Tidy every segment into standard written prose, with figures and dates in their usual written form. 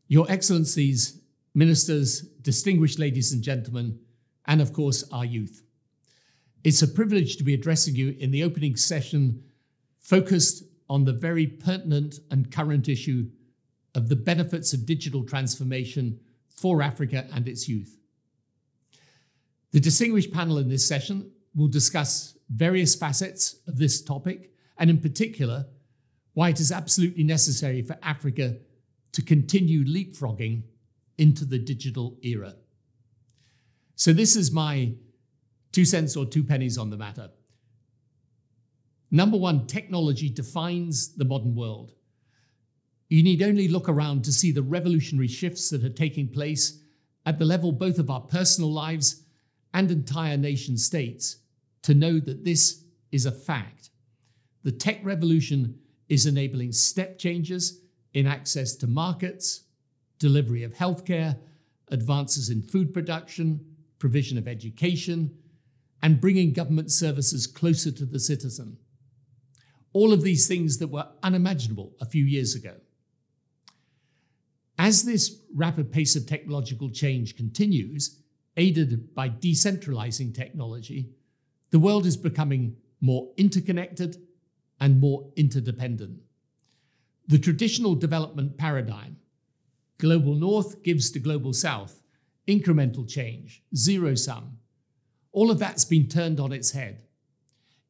Your Excellencies, Ministers, distinguished ladies and gentlemen, and of course our youth. It's a privilege to be addressing you in the opening session focused on the very pertinent and current issue of the benefits of digital transformation for Africa and its youth. The distinguished panel in this session will discuss various facets of this topic, and in particular, why it is absolutely necessary for Africa to continue leapfrogging into the digital era. So this is my 2 cents or 2 pennies on the matter. Number one, technology defines the modern world. You need only look around to see the revolutionary shifts that are taking place at the level both of our personal lives and entire nation states to know that this is a fact. The tech revolution is enabling step changes in access to markets, delivery of healthcare, advances in food production, provision of education, and bringing government services closer to the citizen. All of these things that were unimaginable a few years ago. As this rapid pace of technological change continues, aided by decentralizing technology, the world is becoming more interconnected and more interdependent. The traditional development paradigm, global north gives to global south, incremental change, zero sum, all of that's been turned on its head.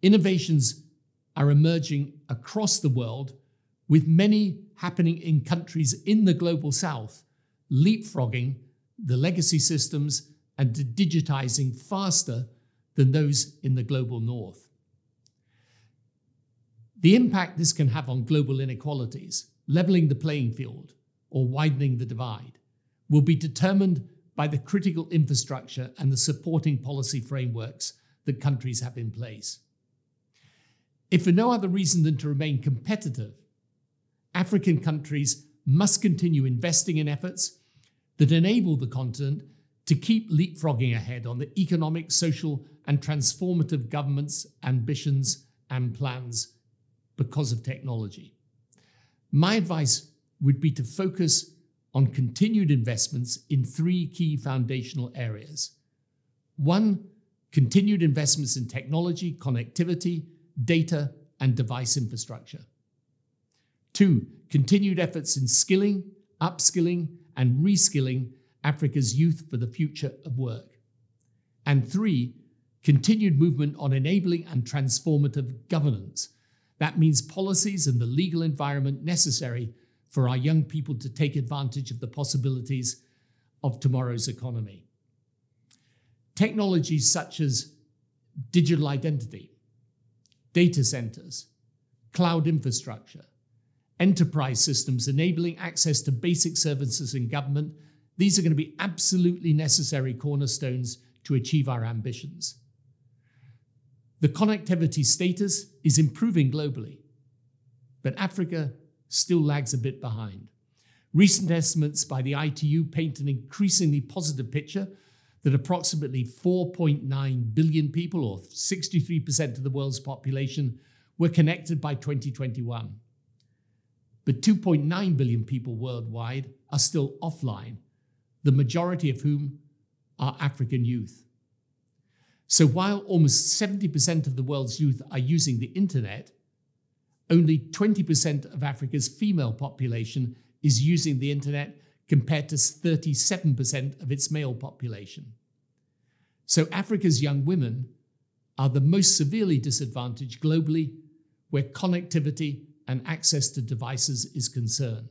Innovations are emerging across the world, with many happening in countries in the global south, leapfrogging the legacy systems and digitizing faster than those in the global north. The impact this can have on global inequalities, leveling the playing field or widening the divide, will be determined by the critical infrastructure and the supporting policy frameworks that countries have in place. If for no other reason than to remain competitive, African countries must continue investing in efforts that enable the continent to keep leapfrogging ahead on the economic, social, and transformative government's ambitions and plans because of technology. My advice would be to focus on continued investments in 3 key foundational areas. 1, continued investments in technology, connectivity, data, and device infrastructure. 2, continued efforts in skilling, upskilling, and reskilling Africa's youth for the future of work. And 3, continued movement on enabling and transformative governance. That means policies and the legal environment necessary for our young people to take advantage of the possibilities of tomorrow's economy. Technologies such as digital identity, data centers, cloud infrastructure, enterprise systems enabling access to basic services in government, these are going to be absolutely necessary cornerstones to achieve our ambitions. The connectivity status is improving globally, but Africa still lags a bit behind. Recent estimates by the ITU paint an increasingly positive picture that approximately 4.9 billion people, or 63% of the world's population, were connected by 2021. But 2.9 billion people worldwide are still offline, the majority of whom are African youth. So while almost 70% of the world's youth are using the internet, only 20% of Africa's female population is using the internet compared to 37% of its male population. So Africa's young women are the most severely disadvantaged globally where connectivity and access to devices is concerned.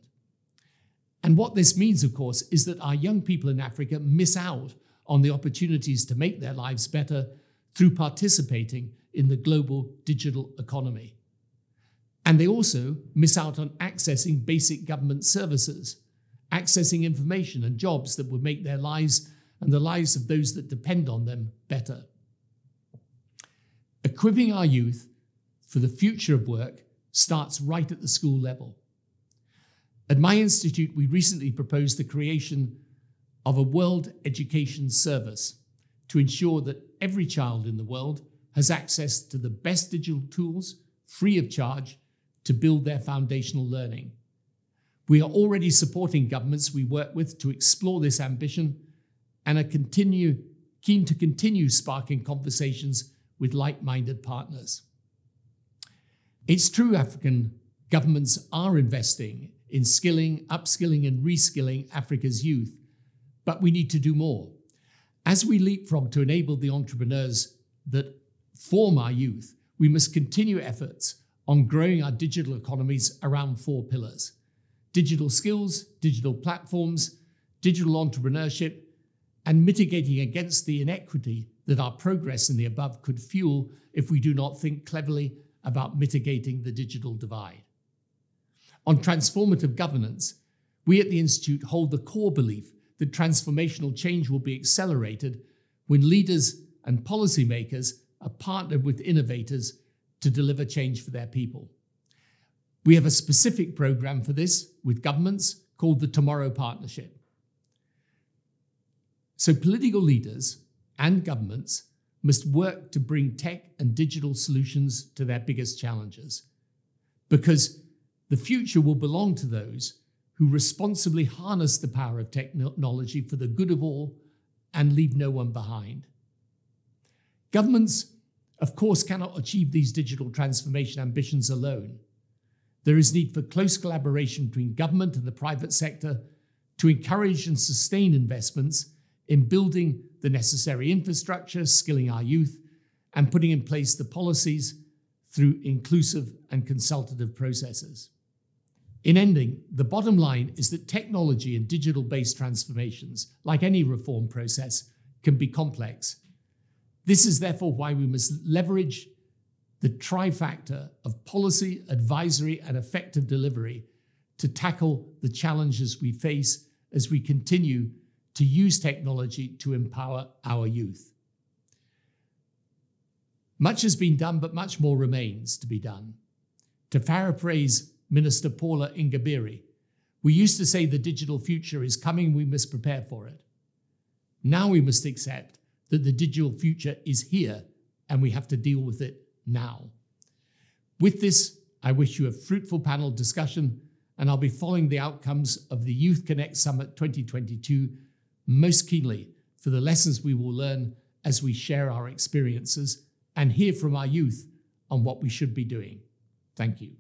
And what this means, of course, is that our young people in Africa miss out on the opportunities to make their lives better through participating in the global digital economy. And they also miss out on accessing basic government services, accessing information and jobs that would make their lives and the lives of those that depend on them better. Equipping our youth for the future of work starts right at the school level. At my institute, we recently proposed the creation of a World Education Service to ensure that every child in the world has access to the best digital tools, free of charge, to build their foundational learning. We are already supporting governments we work with to explore this ambition and are keen to continue sparking conversations with like-minded partners. It's true African governments are investing in skilling, upskilling and reskilling Africa's youth, but we need to do more. As we leapfrog to enable the entrepreneurs that form our youth, we must continue efforts on growing our digital economies around 4 pillars: digital skills, digital platforms, digital entrepreneurship, and mitigating against the inequity that our progress in the above could fuel if we do not think cleverly about mitigating the digital divide. On transformative governance, we at the Institute hold the core belief that transformational change will be accelerated when leaders and policymakers are partnered with innovators to deliver change for their people. We have a specific program for this with governments called the Tomorrow Partnership. So political leaders and governments must work to bring tech and digital solutions to their biggest challenges, because the future will belong to those who responsibly harness the power of technology for the good of all and leave no one behind. Governments, of course, cannot achieve these digital transformation ambitions alone. There is need for close collaboration between government and the private sector to encourage and sustain investments in building the necessary infrastructure, skilling our youth, and putting in place the policies through inclusive and consultative processes. In ending, the bottom line is that technology and digital-based transformations, like any reform process, can be complex. This is therefore why we must leverage the trifactor of policy, advisory, and effective delivery to tackle the challenges we face as we continue to use technology to empower our youth. Much has been done, but much more remains to be done. To paraphrase Minister Paula Ingabire, we used to say the digital future is coming, we must prepare for it. Now we must accept that the digital future is here and we have to deal with it now. With this, I wish you a fruitful panel discussion, and I'll be following the outcomes of the YouthConnekt Summit 2022 most keenly for the lessons we will learn as we share our experiences and hear from our youth on what we should be doing. Thank you.